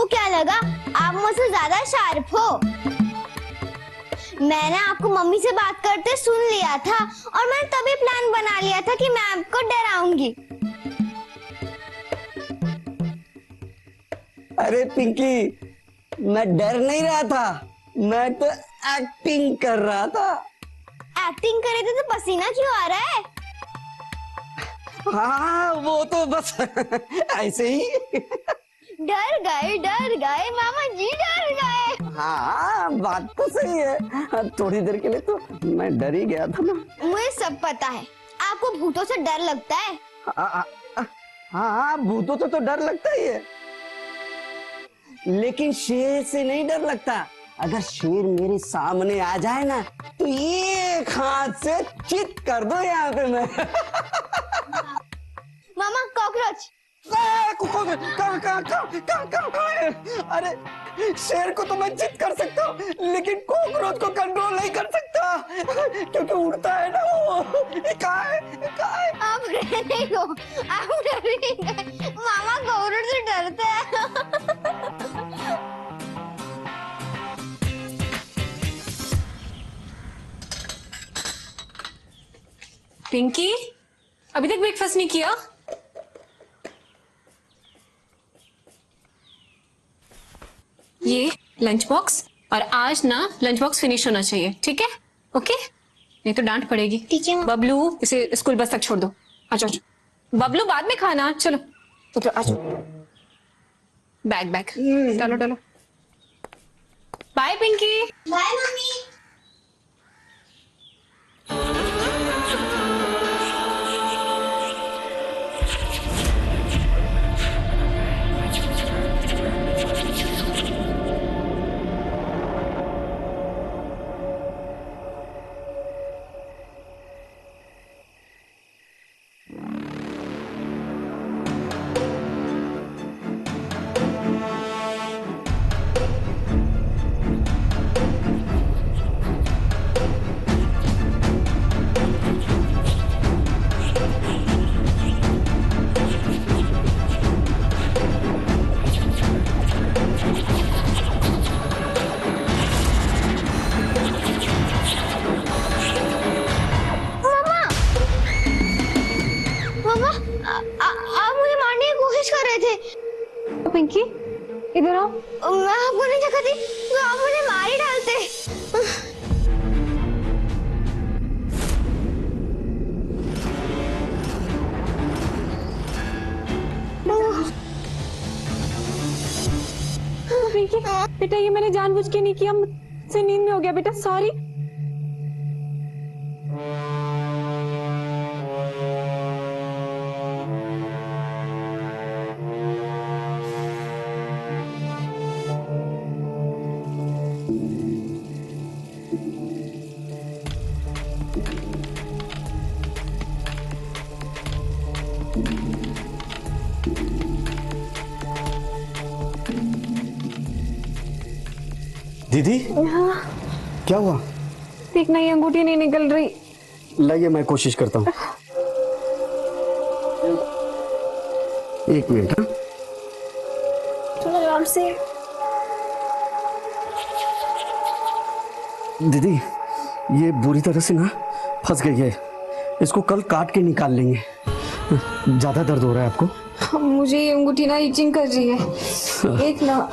आपको क्या लगा आप मुझसे ज्यादा शार्प हो? मैंने आपको मम्मी से बात करते सुन लिया था और मैंने तभी प्लान बना लिया था कि मैं आपको डराऊंगी। अरे पिंकी, मैं डर नहीं रहा था, मैं तो एक्टिंग कर रहा था। एक्टिंग करे थे तो पसीना क्यों आ रहा है? हाँ वो तो बस ऐसे ही। डर गए मामा जी, डर गए। हाँ बात तो सही है, थोड़ी देर के लिए तो मैं डर ही गया था ना। मुझे सब पता है, आपको भूतों से डर लगता है। हाँ भूतों से तो डर लगता ही है, लेकिन शेर से नहीं डर लगता। अगर शेर मेरे सामने आ जाए ना तो एक हाथ से चित कर दो यहाँ पे मैं। मामा कॉकरोच। अरे शेर को तो मैं चित कर सकता हूँ, लेकिन कॉकरोच को कंट्रोल नहीं कर सकता क्योंकि उड़ता है ना वो। कहाँ है? आप रहने दो, आप डरेंगे। मामा कॉकरोच से डरते हैं। पिंकी, अभी तक ब्रेकफास्ट नहीं किया? ये लंच बॉक्स, और आज ना लंच बॉक्स फिनिश होना चाहिए, ठीक है? ओके, नहीं तो डांट पड़ेगी। ठीक है। बबलू, इसे स्कूल बस तक छोड़ दो। आ जाओ बबलू, बाद में खाना। चलो उतरो, आ जाओ। बैग डालो डालो। बाय पिंकी। Bye mummy. आप मुझे मारने की कोशिश कर रहे थे। पिंकी इधर आओ। मैं आपको नहीं चाहती, तो आप मुझे मार ही डालते। पिंकी बेटा, ये मैंने जानबूझ के नहीं किया, मुझसे नींद में हो गया बेटा, सॉरी। दीदी क्या हुआ? देखना, ये अंगूठी नहीं निकल रही। लाइए मैं कोशिश करता हूँ। एक मिनट। हाँ थोड़ा आराम से। दीदी, ये बुरी तरह से ना फंस गई है, इसको कल काट के निकाल लेंगे। ज्यादा दर्द हो रहा है आपको? मुझे ये अंगूठी ना इचिंग कर रही है। एक ना,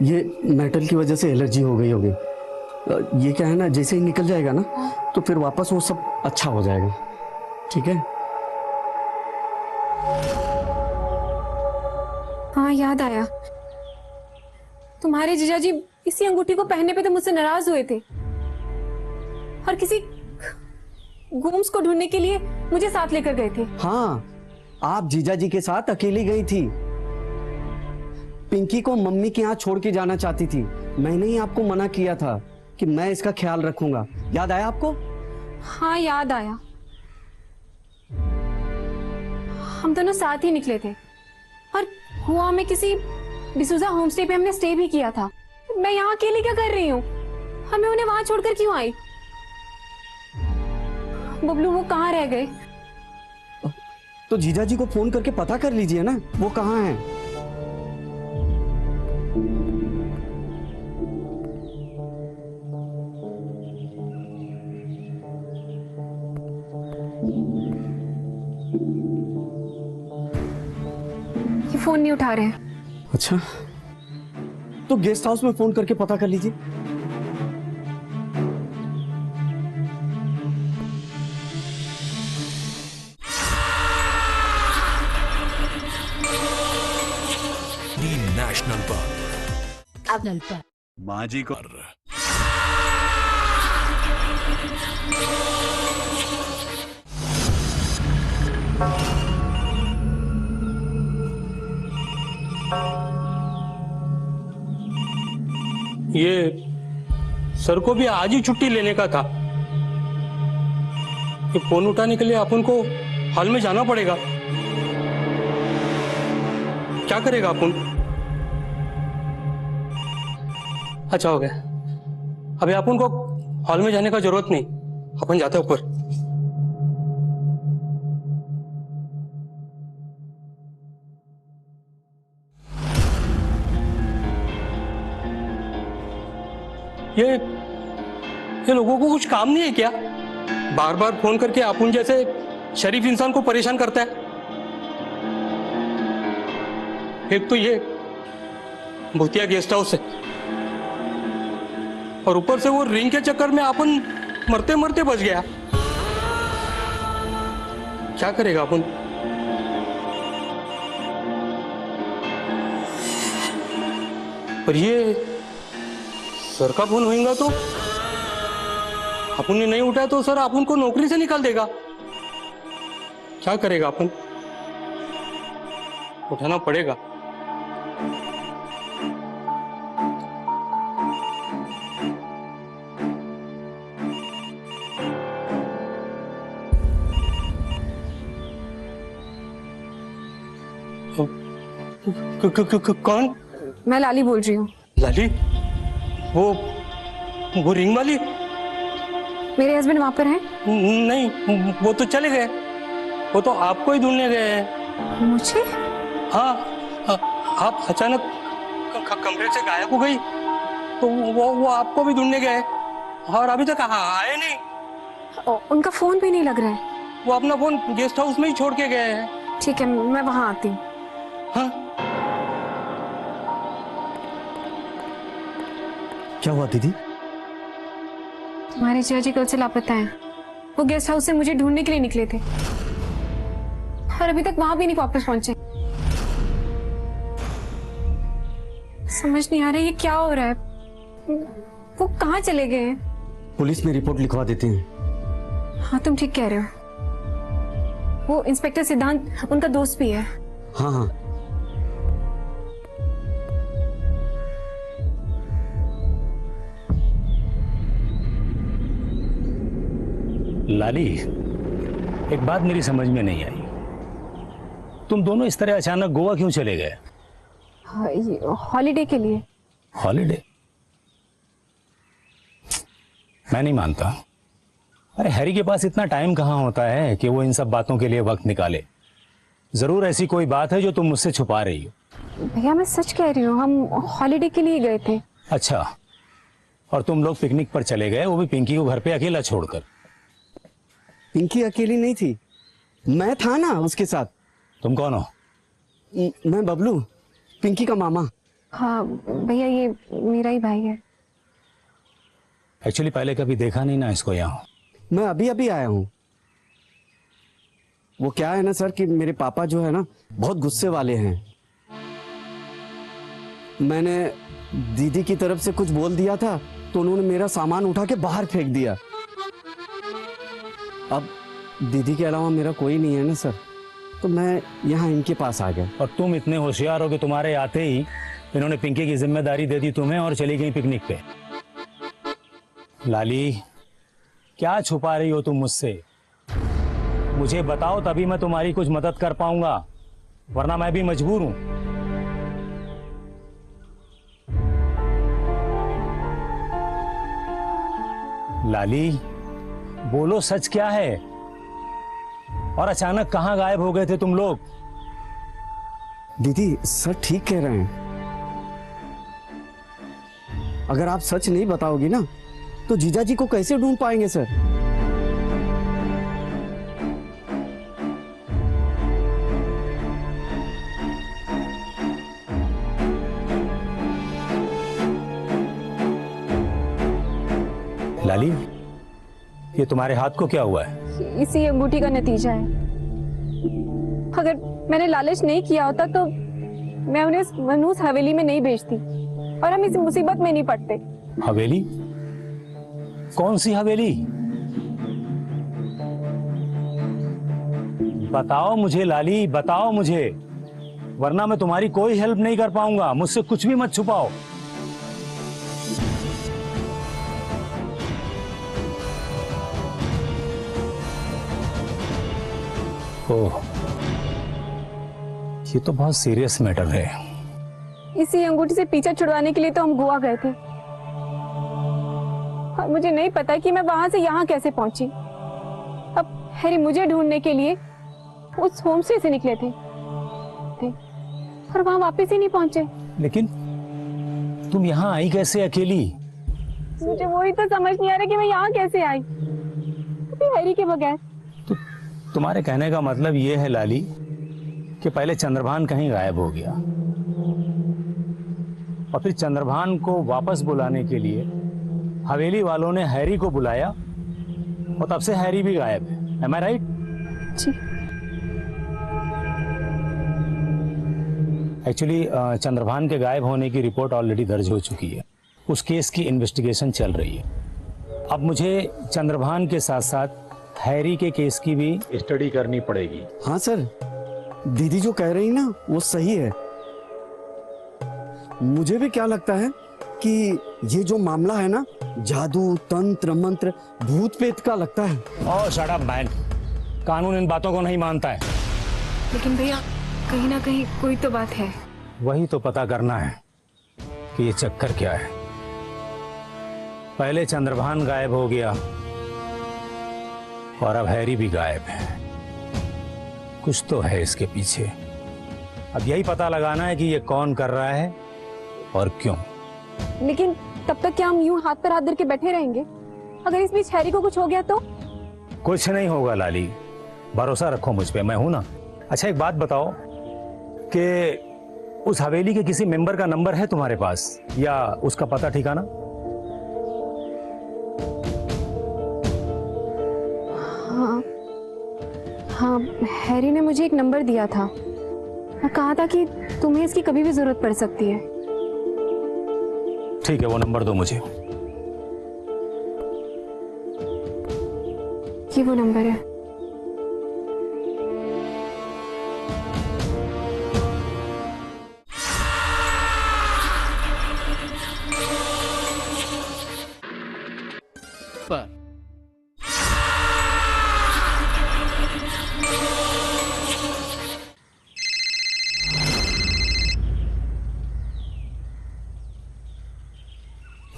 ये मेटल की वजह से एलर्जी हो गई होगी। ये क्या है ना, जैसे ही निकल जाएगा ना तो फिर वापस वो सब अच्छा हो जाएगा, ठीक है? हाँ याद आया, तुम्हारे जीजाजी इसी अंगूठी को पहनने पे तो मुझसे नाराज हुए थे और किसी गुम्स को ढूंढने के लिए मुझे साथ लेकर गए थे। हाँ, आप जीजाजी के साथ अकेली गई थी। पिंकी को मम्मी के यहाँ छोड़ के जाना चाहती थी। मैंने ही आपको मना किया था कि मैं इसका ख्याल रखूंगा। याद आया आपको? हाँ याद आया, हम दोनों साथ ही निकले थे और गोवा में किसी डिसूजा होम स्टे पे हमने स्टे भी किया था। मैं यहाँ अकेली क्या कर रही हूँ? हमें उन्हें वहां छोड़कर क्यों आई? बबलू वो कहाँ रह गए? तो जीजाजी को फोन करके पता कर लीजिए ना वो कहाँ हैं। ये फोन नहीं उठा रहे हैं। अच्छा, तो गेस्ट हाउस में फोन करके पता कर लीजिए। नेशनल पर माँ जी को ये सर को भी आज ही छुट्टी लेने का था। ये फोन उठाने के लिए अपन को हॉल में जाना पड़ेगा। क्या करेगा अपन? अच्छा हो गया, अभी अपन को हॉल में जाने का जरूरत नहीं, अपन जाते हैं ऊपर। ये लोगों को कुछ काम नहीं है क्या? बार बार फोन करके अपन जैसे शरीफ इंसान को परेशान करता है। एक तो ये भूतिया गेस्ट हाउस है, और ऊपर से वो रिंग के चक्कर में अपन मरते मरते बच गया। क्या करेगा अपन? पर ये सर का फोन होगा तो अपन ने नहीं उठाया तो सर अपन को नौकरी से निकाल देगा। क्या करेगा अपन? उठाना पड़ेगा। कौन? मैं लाली बोल रही हूँ। लाली? वो रिंग वाली? मेरे हस्बैंड वहां पर हैं? नहीं, वो तो चले गए। वो तो आपको ही ढूंढने गए हैं। मुझे? हाँ, आप अचानक कमरे से गायब हो गई तो वो आपको भी ढूंढने गए और अभी तक आए नहीं। उनका फोन भी नहीं लग रहा है। वो अपना फोन गेस्ट हाउस में ही छोड़ के गए हैं। ठीक है, मैं वहां आती हूँ। हाँ? क्या हुआ दीदी? तुम्हारे जीजा जी कल से लापता हैं। वो गेस्ट हाउस से मुझे ढूंढने के लिए निकले थे और अभी तक वहां भी नहीं वापस पहुंचे। समझ नहीं आ रहा ये क्या हो रहा है। वो कहाँ चले गए हैं? पुलिस में रिपोर्ट लिखवा देते हैं। हाँ, तुम ठीक कह रहे हो। वो इंस्पेक्टर सिद्धांत उनका दोस्त भी है। हाँ हाँ, लाली, एक बात मेरी समझ में नहीं आई। तुम दोनों इस तरह अचानक गोवा क्यों चले गए? हॉलीडे के लिए। हॉलीडे? मैं नहीं मानता। अरे हैरी के पास इतना टाइम कहाँ होता है कि वो इन सब बातों के लिए वक्त निकाले। जरूर ऐसी कोई बात है जो तुम मुझसे छुपा रही हो। भैया मैं सच कह रही हूँ, हम हॉलीडे के लिए गए थे। अच्छा, और तुम लोग पिकनिक पर चले गए, वो भी पिंकी को घर पे अकेला छोड़कर? पिंकी अकेली नहीं थी, मैं था ना उसके साथ। तुम कौन हो? मैं बबलू, पिंकी का मामा। हाँ भैया, ये मेरा ही भाई है। एक्चुअली पहले कभी देखा नहीं ना इसको यहाँ। मैं अभी अभी आया हूँ। वो क्या है ना सर कि मेरे पापा जो है ना बहुत गुस्से वाले हैं। मैंने दीदी की तरफ से कुछ बोल दिया था तो उन्होंने मेरा सामान उठा के बाहर फेंक दिया। अब दीदी के अलावा मेरा कोई नहीं है ना सर, तो मैं यहाँ इनके पास आ गया। और तुम इतने होशियार हो कि तुम्हारे आते ही इन्होंने पिंकी की जिम्मेदारी दे दी तुम्हें और चली गई पिकनिक पे। लाली, क्या छुपा रही हो तुम मुझसे? मुझे बताओ तभी मैं तुम्हारी कुछ मदद कर पाऊंगा, वरना मैं भी मजबूर हूं। लाली, बोलो सच क्या है? और अचानक कहां गायब हो गए थे तुम लोग? दीदी सर ठीक कह रहे हैं। अगर आप सच नहीं बताओगी ना तो जीजा जी को कैसे ढूंढ पाएंगे सर? लाली, ये तुम्हारे हाथ को क्या हुआ है? इसी अंगूठी का नतीजा है। अगर मैंने लालच नहीं किया होता तो मैं उन्हें इस मनहूस हवेली में नहीं भेजती और हम इस मुसीबत में नहीं पड़ते। हवेली? कौन सी हवेली? बताओ मुझे लाली, बताओ मुझे, वरना मैं तुम्हारी कोई हेल्प नहीं कर पाऊंगा। मुझसे कुछ भी मत छुपाओ। ओह, ये तो बहुत सीरियस मैटर है। इसी अंगूठी से पीछा छुड़वाने के लिए तो हम गोवा गए थे और मुझे नहीं पता कि मैं वहां से यहाँ कैसे पहुंची। अब हैरी मुझे ढूंढने के लिए उस होमस्टे से निकले थे और वहां वापस ही नहीं पहुंचे। लेकिन तुम यहाँ आई कैसे अकेली? मुझे वही तो समझ नहीं आ रहा कि मैं यहाँ कैसे आई हैरी के बगैर। तो तुम्हारे कहने का मतलब ये है लाली कि पहले चंद्रभान कहीं गायब हो गया और फिर चंद्रभान को वापस बुलाने के लिए हवेली वालों ने हैरी को बुलाया और तब से हैरी भी गायब है। Am I right? जी। एक्चुअली चंद्रभान के गायब होने की रिपोर्ट ऑलरेडी दर्ज हो चुकी है। उस केस की इन्वेस्टिगेशन चल रही है। अब मुझे चंद्रभान के साथ साथ हैरी के केस की भी स्टडी करनी पड़ेगी। हाँ सर, दीदी जो कह रही ना वो सही है। मुझे भी क्या लगता है कि ये जो मामला है ना, जादू, तंत्र, मंत्र, भूत प्रेत का लगता है। ओह शट अप मैन, कानून इन बातों को नहीं मानता है। लेकिन भैया कहीं ना कहीं कोई तो बात है। वही तो पता करना है कि ये चक्कर क्या है। पहले चंद्रभान गायब हो गया और अब हैरी भी गायब है। कुछ तो है इसके पीछे। अब यही पता लगाना है कि ये कौन कर रहा है और क्यों। लेकिन तब तक क्या हम यूं हाथ पर हाथ धर के बैठे रहेंगे? अगर इस बीच हैरी को कुछ हो गया तो? कुछ नहीं होगा लाली, भरोसा रखो मुझ पे, मैं हूं ना। अच्छा एक बात बताओ कि उस हवेली के किसी मेंबर का नंबर है तुम्हारे पास या उसका पता ठिकाना? हाँ, हैरी ने मुझे एक नंबर दिया था और कहा था कि तुम्हें इसकी कभी भी जरूरत पड़ सकती है। ठीक है, वो नंबर दो मुझे। ये वो नंबर है।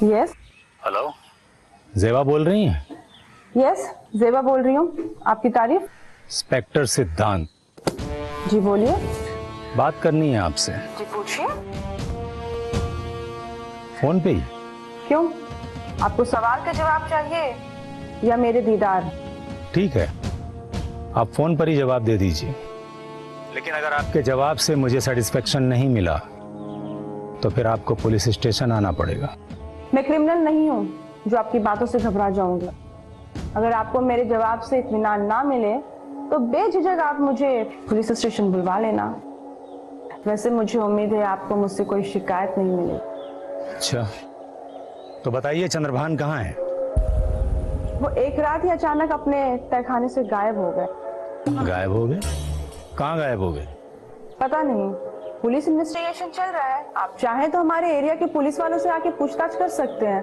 यस। हेलो, जेबा बोल रही हैं? यस, जेबा बोल रही हूँ। आपकी तारीफ? इंस्पेक्टर सिद्धांत। जी बोलिए। बात करनी है आपसे। जी पूछिए। फोन पे ही? क्यों, आपको सवाल का जवाब चाहिए या मेरे दीदार? ठीक है, आप फोन पर ही जवाब दे दीजिए। लेकिन अगर आपके जवाब से मुझे सेटिस्फेक्शन नहीं मिला तो फिर आपको पुलिस स्टेशन आना पड़ेगा। मैं क्रिमिनल नहीं हूँ जो आपकी बातों से घबरा जाऊंगा। अगर आपको मेरे जवाब से इत्मीनान ना मिले तो बेझिझक आप मुझे पुलिस स्टेशन बुलवा लेना। वैसे मुझे उम्मीद है आपको मुझसे कोई शिकायत नहीं मिलेगी। अच्छा, तो बताइए चंद्रभान कहाँ है? वो एक रात ही अचानक अपने तहखाने से गायब हो गए। गायब हो गए? कहाँ गायब हो गए? पता नहीं, पुलिस इन्वेस्टिगेशन चल रहा है। आप चाहें तो हमारे एरिया के पुलिस वालों से आके पूछताछ कर सकते हैं।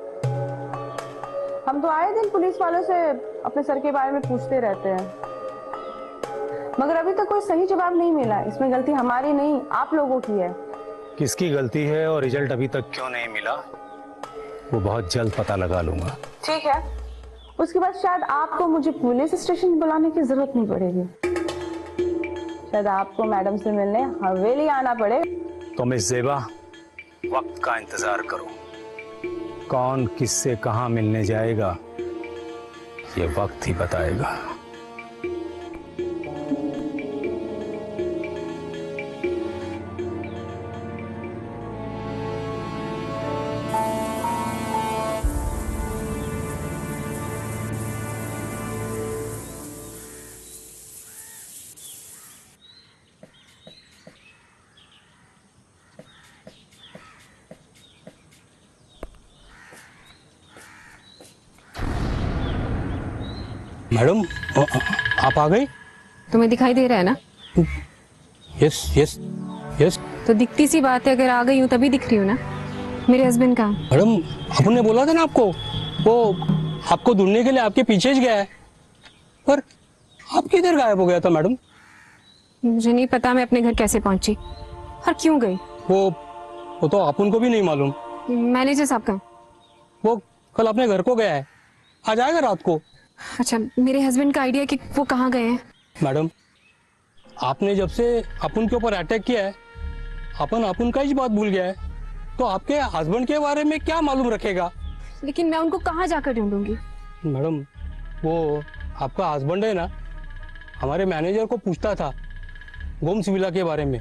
हम तो आए दिन पुलिस वालों से अपने सर के बारे में पूछते रहते हैं, मगर अभी तक कोई सही जवाब नहीं मिला। इसमें गलती हमारी नहीं, आप लोगों की है। किसकी गलती है और रिजल्ट अभी तक क्यों नहीं मिला, वो बहुत जल्द पता लगा लूंगा। ठीक है, उसके बाद शायद आपको मुझे पुलिस स्टेशन बुलाने की जरूरत नहीं पड़ेगी। शायद आपको मैडम से मिलने हवेली आना पड़े। तो मिस जेबा, वक्त का इंतजार करो। कौन किससे कहां मिलने जाएगा ये वक्त ही बताएगा। मैडम आप आ गई? तुम्हें दिखाई दे रहा है ना? Yes yes yes. तो दिखती सी बात है, अगर आ गई हूँ तभी दिख रही हूँ ना। मेरे हस्बैंड कहाँ? मैडम आपने बोला था ना आपको, वो आपको ढूंढने के लिए आपके पीछे ही गया है, पर आप किधर गायब हो गया था मैडम? मुझे नहीं पता मैं अपने घर कैसे पहुंची और क्यों गई। वो तो आप उनको भी नहीं मालूम। मैनेजर साहब कहाँ? वो कल अपने घर को गया है, आ जाएगा रात को। अच्छा, मेरे हस्बैंड का आइडिया कि वो कहाँ गए हैं? मैडम आपने जब से अपन के ऊपर अटैक किया है, अपन का ही बात भूल गया है, तो आपके हस्बैंड के बारे में क्या मालूम रखेगा? लेकिन मैं उनको कहाँ जाकर ढूंढूंगी? मैडम वो आपका हस्बैंड है ना, हमारे मैनेजर को पूछता था गोम्स विला के बारे में।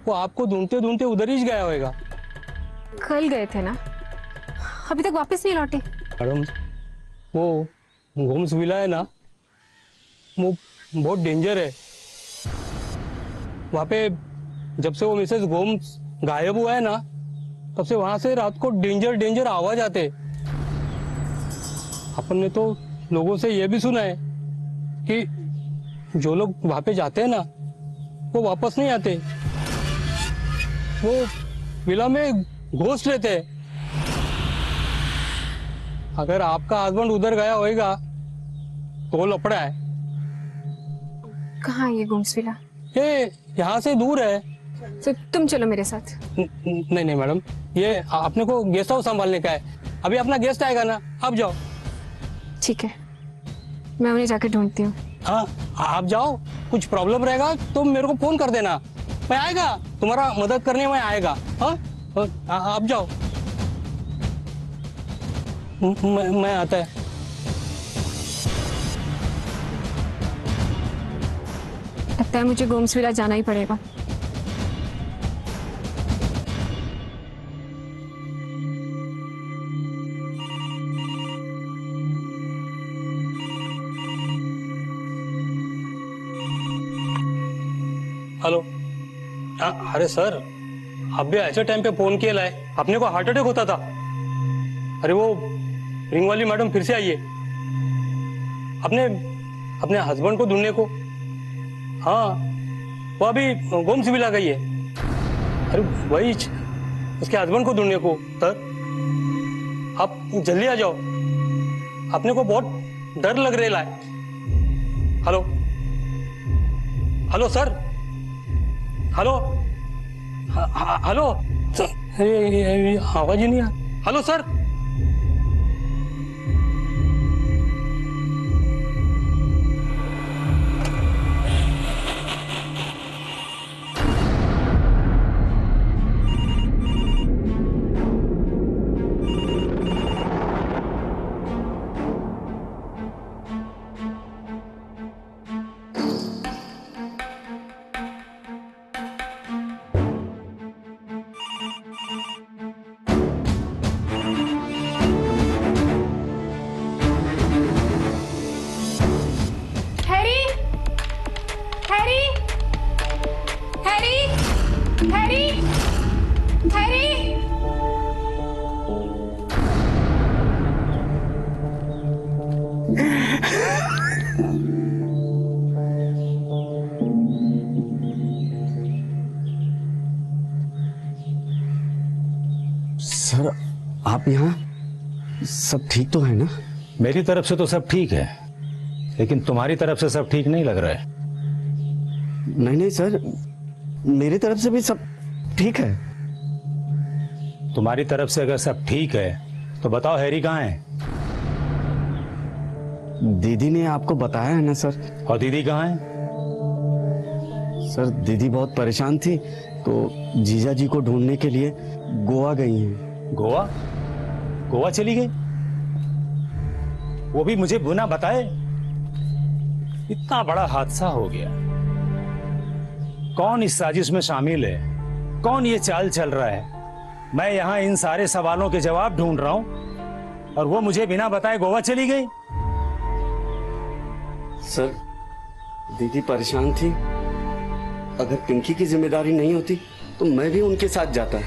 वो आपको ढूंढते ढूंढते उधर ही गया होगा। कल गए थे ना, अभी तक वापस नहीं लौटे। मैडम वो गोम्स विला है ना, वो बहुत डेंजर है। वहाँ पे जब से वो मिसेस गोम्स गायब हुआ है ना, तब से वहां से रात को डेंजर आवाज आते। अपन ने तो लोगों से ये भी सुना है कि जो लोग वहां पे जाते हैं ना, वो वापस नहीं आते। वो विला में घोस्ट लेते हैं। अगर आपका हस्बैंड उधर गया होएगा तो लफड़ा है। कहाँ है ये गोम्स विला? ये यहाँ से दूर है। तो तुम चलो मेरे साथ। नहीं मैडम, ये अपने को गेस्ट हाउस संभालने का है। अभी अपना गेस्ट आएगा ना, आप जाओ। ठीक है, मैं उन्हें जाकर ढूंढती हूँ। हाँ आप जाओ, कुछ प्रॉब्लम रहेगा तो मेरे को फोन कर देना, मैं आएगा तुम्हारा मदद करने में आएगा। हाँ आप जाओ, मैं आता है। लगता है मुझे गोम्स विला जाना ही पड़ेगा। हेलो। अरे सर, आप भी ऐसे टाइम पे फोन किया लाए, अपने को हार्ट अटैक होता था। अरे वो रिंग वाली मैडम फिर से आई है, अपने हस्बैंड को ढूंढने को। हाँ वो अभी गोम्स विला गई है। अरे वही उसके हस्बैंड को ढूंढने को। सर आप जल्दी आ जाओ, अपने को बहुत डर लग रहा है। Hello hello sir, hello hello, आवाज ही नहीं आ। हेलो सर, सर आप यहाँ सब ठीक तो है ना? मेरी तरफ से तो सब ठीक है, लेकिन तुम्हारी तरफ से सब ठीक नहीं लग रहा है। नहीं सर, मेरी तरफ से भी सब ठीक है। तुम्हारी तरफ से अगर सब ठीक है तो बताओ हैरी कहाँ है? दीदी ने आपको बताया है ना सर। और दीदी कहाँ है? सर दीदी बहुत परेशान थी तो जीजा जी को ढूंढने के लिए गोवा गई हैं। गोवा? गोवा चली गई, वो भी मुझे बिना बताए? इतना बड़ा हादसा हो गया। कौन इस साजिश में शामिल है? कौन ये चाल चल रहा है? मैं यहां इन सारे सवालों के जवाब ढूंढ रहा हूं और वो मुझे बिना बताए गोवा चली गई। सर, दीदी परेशान थी। अगर पिंकी की जिम्मेदारी नहीं होती तो मैं भी उनके साथ जाता।